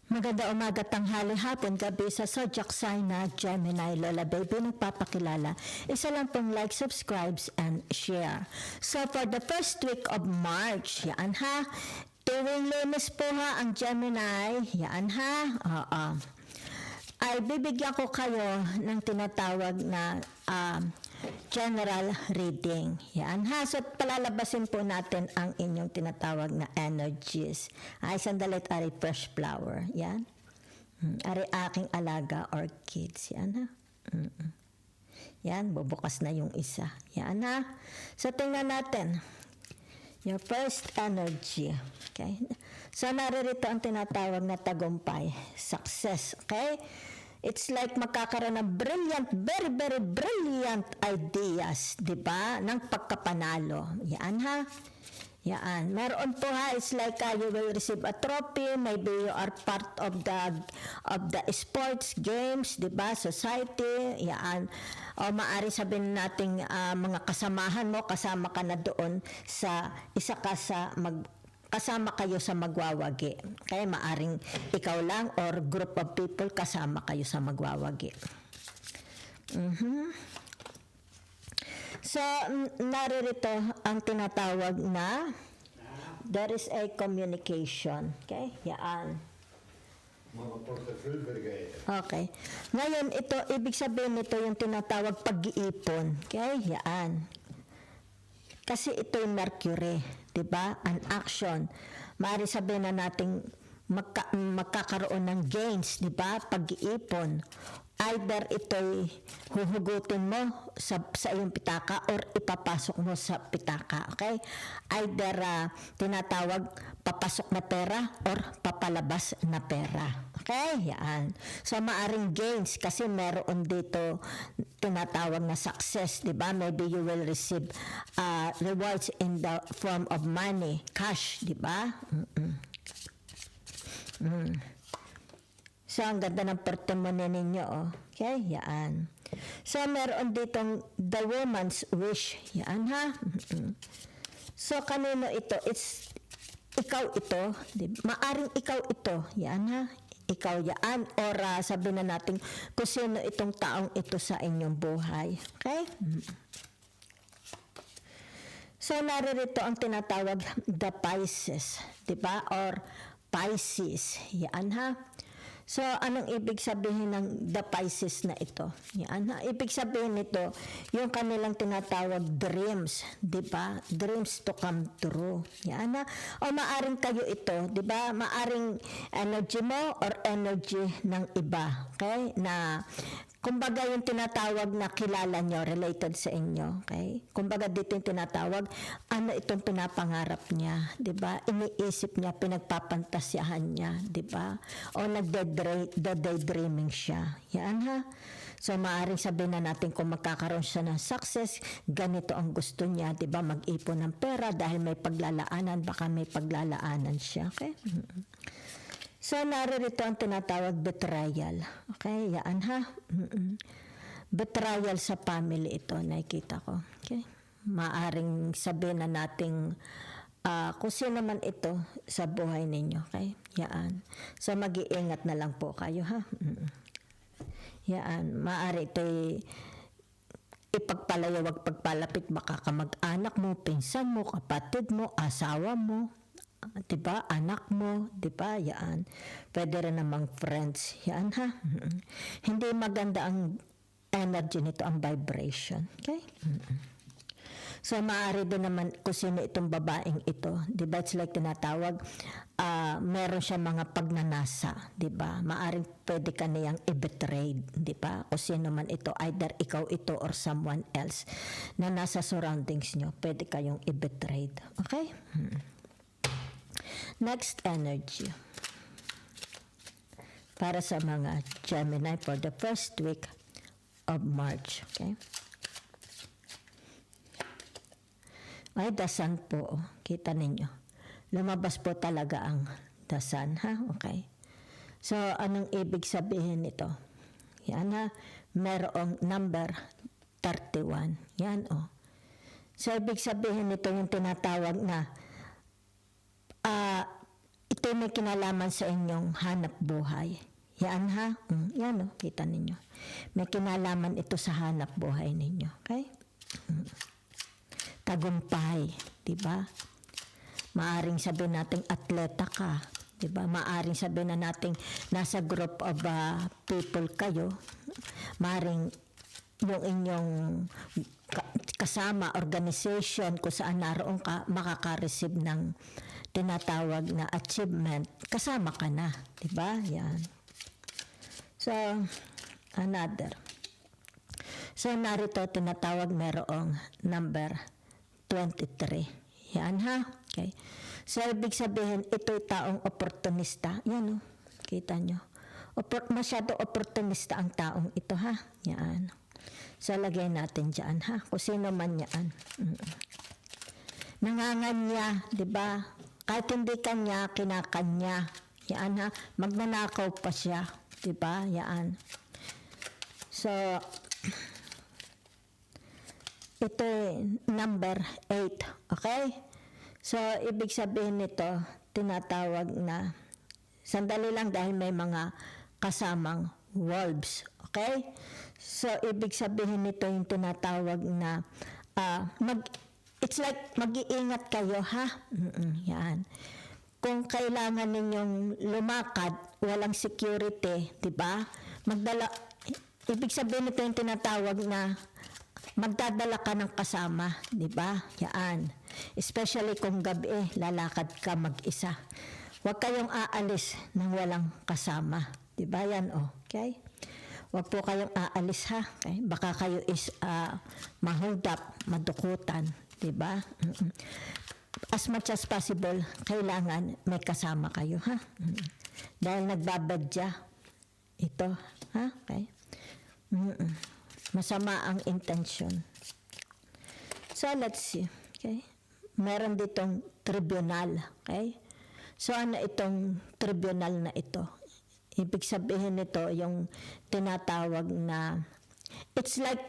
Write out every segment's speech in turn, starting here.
Maganda umaga, tanghali, hapon, gabi sa Zodiac sign na Gemini, Lola Baby, nagpapakilala. Isa lang pong like, subscribes, and share. So for the first week of March, yan ha, tuwing Lunes po ha ang Gemini, yan ha, ay bibigyan ko kayo ng tinatawag na general reading. Yan ha. So palalabasin po natin ang inyong tinatawag na energies. Ay sandali ari fresh flower. Yan. Ari aking alaga or kids. Yan ha. Yan. Bubukas na yung isa. Yan ha. So tingnan natin. Your first energy. Okay. So naririto ang tinatawag na tagumpay. Success. Okay. It's like magkakaroon ng brilliant, very, very brilliant ideas, di ba? Ng pagkapanalo. Yan ha. Yan. Meron po ha, it's like you will receive a trophy, maybe you are part of the sports games, di ba? Society. Yan. O maari sabihin nating mga kasamahan mo, kasama ka na doon sa isa ka sa kasama kayo sa magwawagi. Kaya maaring ikaw lang or group of people kasama kayo sa magwawagi. So, naririto ang tinatawag na there is a communication. Okay? Yan. Okay. Ngayon, ito, ibig sabihin nito yung tinatawag pag-iipon. Okay? Yan. Kasi ito yung Mercury, di ba? An action. Maaari sabihin na natin magkakaroon ng gains, di ba? Pag-iipon. Either ito'y huhugutin mo sa iyong pitaka or ipapasok mo sa pitaka, okay? Either tinatawag papasok na pera or papalabas na pera. Okay? Yan. So, maaring gains kasi meron dito tinatawag na success, di ba? Maybe you will receive rewards in the form of money, cash, di ba? So, ang ganda ng pertemone ninyo, oh. Okay? Yan. So, meron ditong the woman's wish. Yan, ha? So, kanino ito? It's ikaw ito. Maaring ikaw ito. Yan, ha? Ikaw yan. Or sabi na natin kung sino itong taong ito sa inyong buhay. Okay? So, naririto ang tinatawag the Pisces. Diba? Or Pisces. Yan, ha? So, anong ibig sabihin ng the Pisces na ito? Yan, ha? Ibig sabihin nito, yung kanilang tinatawag dreams, di ba? Dreams to come true. Yan, ha? O maaring kayo ito, di ba? Maaring energy mo or energy ng iba. Okay? Na kumbaga yung tinatawag na kilala nyo, related sa inyo. Okay? Kumbaga dito yung tinatawag, ano itong pinapangarap niya, di ba? Iniisip niya, pinagpapantasyahan niya, di ba? O nagde-daydreaming siya. Yan ha? So maaaring sabihin na natin kung magkakaroon siya ng success, ganito ang gusto niya, di ba? Mag-ipon ng pera dahil may paglalaanan, baka may paglalaanan siya. Okay? So, naririto ang tinatawag betrayal. Okay, yan ha. Betrayal sa family ito, nakikita ko. Okay? Maaring sabihin na nating kung sino man ito sa buhay ninyo. Okay? Yan. So, mag-iingat na lang po kayo ha. Yan. Maaari ito'y ipagpalayo, wag pagpalapit, baka kamag-anak mo, pinsan mo, kapatid mo, asawa mo, diba, anak mo, diba, yan. Pwede rin namang friends, yan ha. Hindi maganda ang energy nito, ang vibration, okay? So, maaari din naman kung sino itong babaeng ito, diba, it's like tinatawag, meron siya mga pagnanasa, diba, maaring pwede ka niyang i-betray, diba, kung sino man ito, either ikaw ito or someone else na nasa surroundings nyo, pwede kayong i-betray, okay? Next energy. Para sa mga Gemini for the first week of March. Okay? Ay, the sun po. Kita ninyo. Lumabas po talaga ang the sun. Ha? Okay. So, anong ibig sabihin nito? Yan ha. Merong number 31. Yan o. So, ibig sabihin nito yung tinatawag na ito ito may kinalaman sa inyong hanap buhay. Yan ha, yan o, kita ninyo. May kinalaman ito sa hanap buhay ninyo. Okay? Tagumpay, di ba? Maaring sabihin natin atleta ka, di ba? Maaring sabihin na natin nasa group of people kayo. Maaring yung inyong kasama, organization, kung saan naroon ka, makaka-receive ng tinatawag na achievement, kasama ka na, di ba? Yan. So, another. So, narito tinatawag merong number 23. Yan ha? Okay. So, ibig sabihin, ito'y taong oportunista. Yan o. Kita nyo. Masyado oportunista ang taong ito ha. Yan. So, lagay natin dyan ha. Kung sino man yan. Nanganganya, di ba? Kahit hindi kanya, kinakanya. Yan ha. Magnanakaw pa siya. Di ba? Yan. So, ito number 8. Okay? So, ibig sabihin nito, tinatawag na, sandali lang dahil may mga kasamang wolves. Okay? So, ibig sabihin nito yung tinatawag na, it's like mag-iingat kayo, ha? Yan. Kung kailangan ninyong lumakad, walang security, di ba? Ibig sabihin nito yung tinatawag na magdadala ka ng kasama, di ba? Yan. Especially kung gabi, lalakad ka mag-isa. Huwag kayong aalis nang walang kasama. Di ba yan, okay? Huwag po kayong aalis, ha? Okay? Baka kayo is ma-hold up, madukutan, di ba? As much as possible, kailangan may kasama kayo, ha? Dahil nagbabadya ito, ha? Okay? Masama ang intention. So, let's see. Okay? Meron ditong tribunal. Okay? So, ano itong tribunal na ito? Ibig sabihin nito, yung tinatawag na, it's like,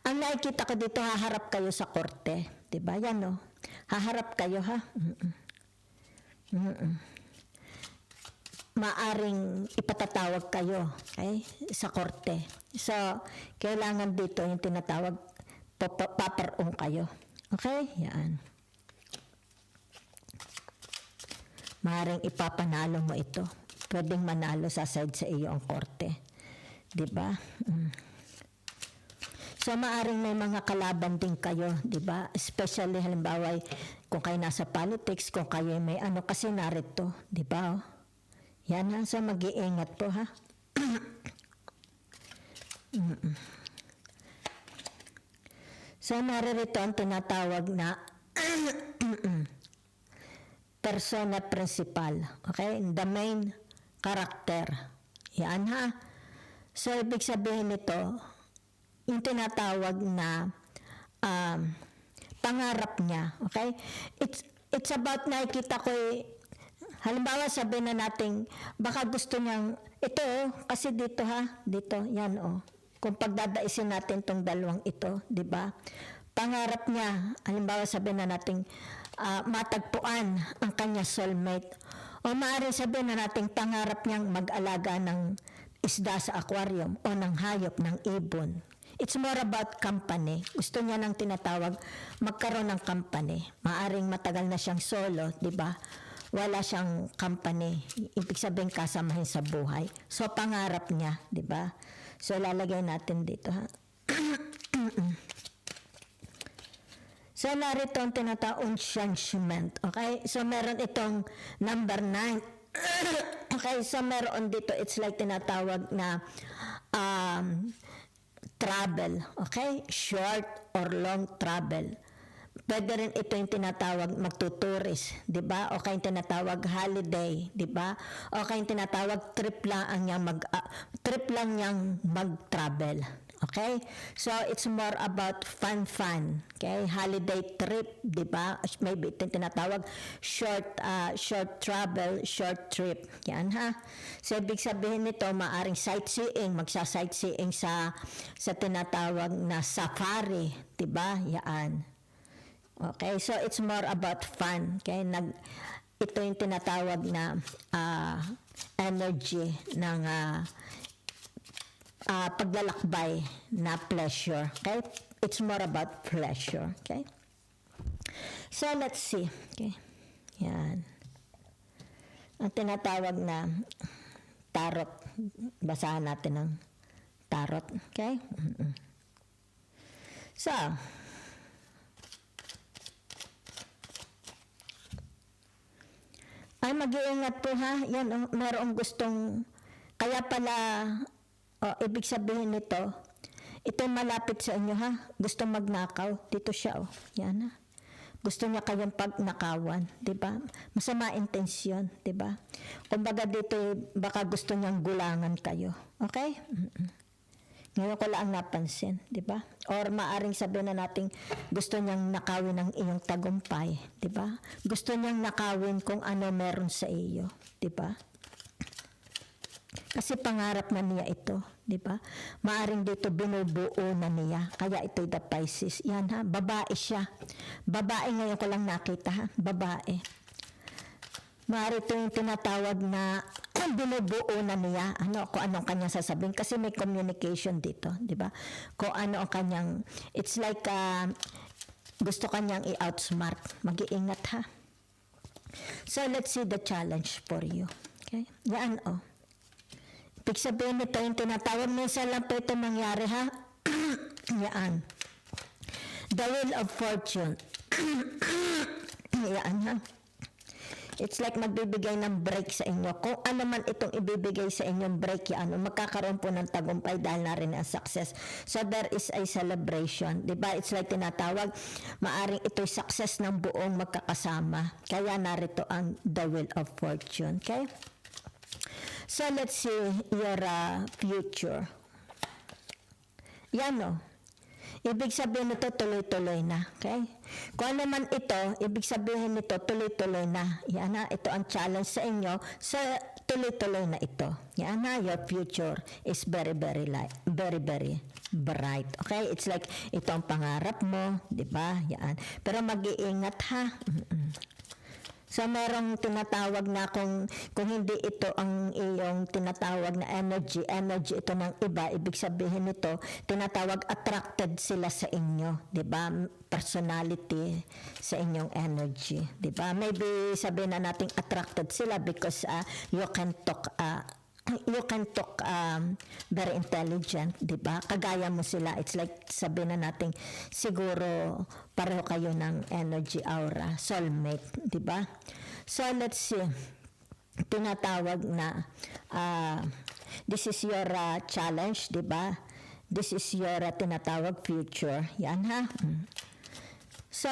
ang nakikita ko dito, haharap kayo sa korte. Diba? Yan, no? Haharap kayo, ha? Maaring ipatatawag kayo, okay, sa korte. So, kailangan dito yung tinatawag, paparong kayo. Okay? Yan. Maaring ipapanalo mo ito. Pwedeng manalo sa side sa iyo ang korte. Diba? So, maaring may mga kalaban din kayo, diba? Especially, halimbawa, kung kayo nasa politics, kung kayo may ano, kasi narito, diba? Yan ha, so mag-iingat po ha. So, naririto ang tinatawag na persona principal. Okay? The main character. Yan ha. So, ibig sabihin nito, yung tinatawag na pangarap niya. Okay? It's about, nakikita ko halimbawa, sabihin na natin, baka gusto niyang, ito kasi dito ha, dito, yan kung pagdadaisin natin tong dalawang ito, di ba? Pangarap niya, halimbawa sabihin na natin, matagpuan ang kanya soulmate. O maaaring sabihin na natin, pangarap niyang mag-alaga ng isda sa aquarium o ng hayop, ng ibon. It's more about company. Gusto niya ng tinatawag, magkaroon ng company. Maaaring matagal na siyang solo, di ba? Wala siyang company. Ibig sabihin kasamahin sa buhay. So, pangarap niya, di ba? So, lalagay natin dito, ha? So, narito ang tinatawag judgment. Okay? So, meron itong number 9. Okay? So, meron dito, it's like tinatawag na travel. Okay? Short or long travel. Pwede rin ito yung tinatawag magtuturis, di ba? O kayong tinatawag holiday, di ba? O kayong tinatawag trip lang niyang mag-travel. Okay? So, it's more about fun. Okay? Holiday trip, di ba? Maybe ito yung tinatawag short travel, short trip. Yan ha? So, ibig sabihin nito, maaring sightseeing, magsa-sightseeing sa tinatawag na safari, di ba? Yan. Okay, so it's more about fun. Okay, ito yung tinatawag na energy ng paglalakbay na pleasure. Okay? It's more about pleasure. Okay? So, let's see. Okay? Yan. Ang tinatawag na tarot. Basahan natin ng tarot. Okay? So, ay mag-iingat po ha. Yan, merong gustong, kaya pala, ibig sabihin nito, ito malapit sa inyo ha. Gustong magnakaw. Dito siya Yan ha. Gusto niya kayong pagnakawan, 'di ba? Masama intensyon, 'di ba? Kumbaga dito baka gusto niyang gulangan kayo. Okay? Ngayon ko lang napansin, 'di ba? Or maaring sabihin na natin gusto niyang nakawin ang iyong tagumpay, 'di ba? Gusto niyang nakawin kung ano meron sa iyo, 'di ba? Kasi pangarap na niya ito, di ba? Maaring dito binubuo na niya. Kaya ito'y the Pisces. Yan ha, babae siya. Babae ngayon ko lang nakita ha, babae. Maaari ito yung tinatawag na binubuo na niya. Kung anong kanyang sasabihin. Kasi may communication dito, di ba? Kung ano ang kanyang, it's like gusto kanyang i-outsmart. Mag-iingat ha. So, let's see the challenge for you. Okay? Yan Ibig sabihin nito yung tinatawag, minsan lang po ito mangyari ha. Yan. The Wheel of Fortune. Yan ha. It's like magbibigay ng break sa inyo. Kung ano man itong ibibigay sa inyong break, magkakaroon po ng tagumpay dahil na rin ang success. So there is a celebration. Diba? It's like tinatawag, maaring ito'y success ng buong magkakasama. Kaya narito ang The Wheel of Fortune. Okay? So, let's see your future. Yan Ibig sabihin nito, tuloy-tuloy na. Okay? Kung ano man ito, ibig sabihin nito, tuloy-tuloy na. Yan ito ang challenge sa inyo. Sa tuloy-tuloy na ito. Yan your future is very, very light. Very, very bright. Okay? It's like, ito ang pangarap mo. Diba? Yan. Pero mag-iingat ha. So, merong tinatawag na kung hindi ito ang iyong tinatawag na energy ito ng iba, ibig sabihin nito, tinatawag attracted sila sa inyo, 'di ba? Personality sa inyong energy, 'di ba? Maybe sabihin na nating attracted sila because you can talk very intelligent, di ba? Kagaya mo sila. It's like sabihin na natin siguro pareho kayo ng energy aura, soulmate, di ba? So let's see. Tinatawag na this is your challenge, di ba? This is your tinatawag future. Yan ha. So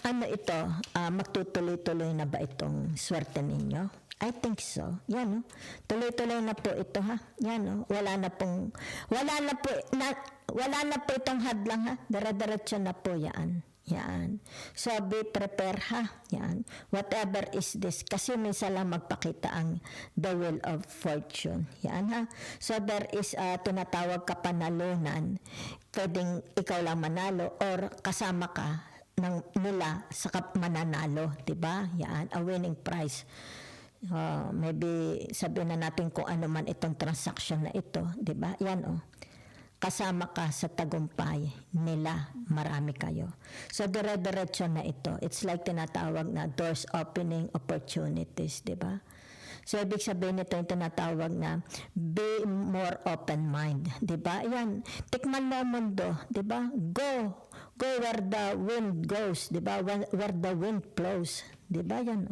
ano ito? Magtutuloy-tuloy na ba itong swerte ninyo? I think so. Yan Tuloy-tuloy na po ito ha. Yan wala na po itong hadlang ha. Dire-diretso na po yan. Yan. So be prepared ha. Yan. Whatever is this. Kasi minsan lang magpakita ang the Wheel of Fortune. Yan ha. So there is tinatawag kapanalunan. Pwedeng ikaw lang manalo or kasama ka nila sa mananalo. Diba? Yan. A winning prize. Maybe sabihin na natin kung ano man itong transaction na ito, 'di ba? Yan kasama ka sa tagumpay nila, marami kayo. So dire-diretso na ito. It's like tinatawag na doors opening, opportunities, 'di ba? So ibig sabihin nito yung tinatawag na be more open mind, 'di ba? Yan, tikman mo ang mundo, 'di ba? Go where the wind goes, 'di ba? Where the wind blows, 'di ba? Yan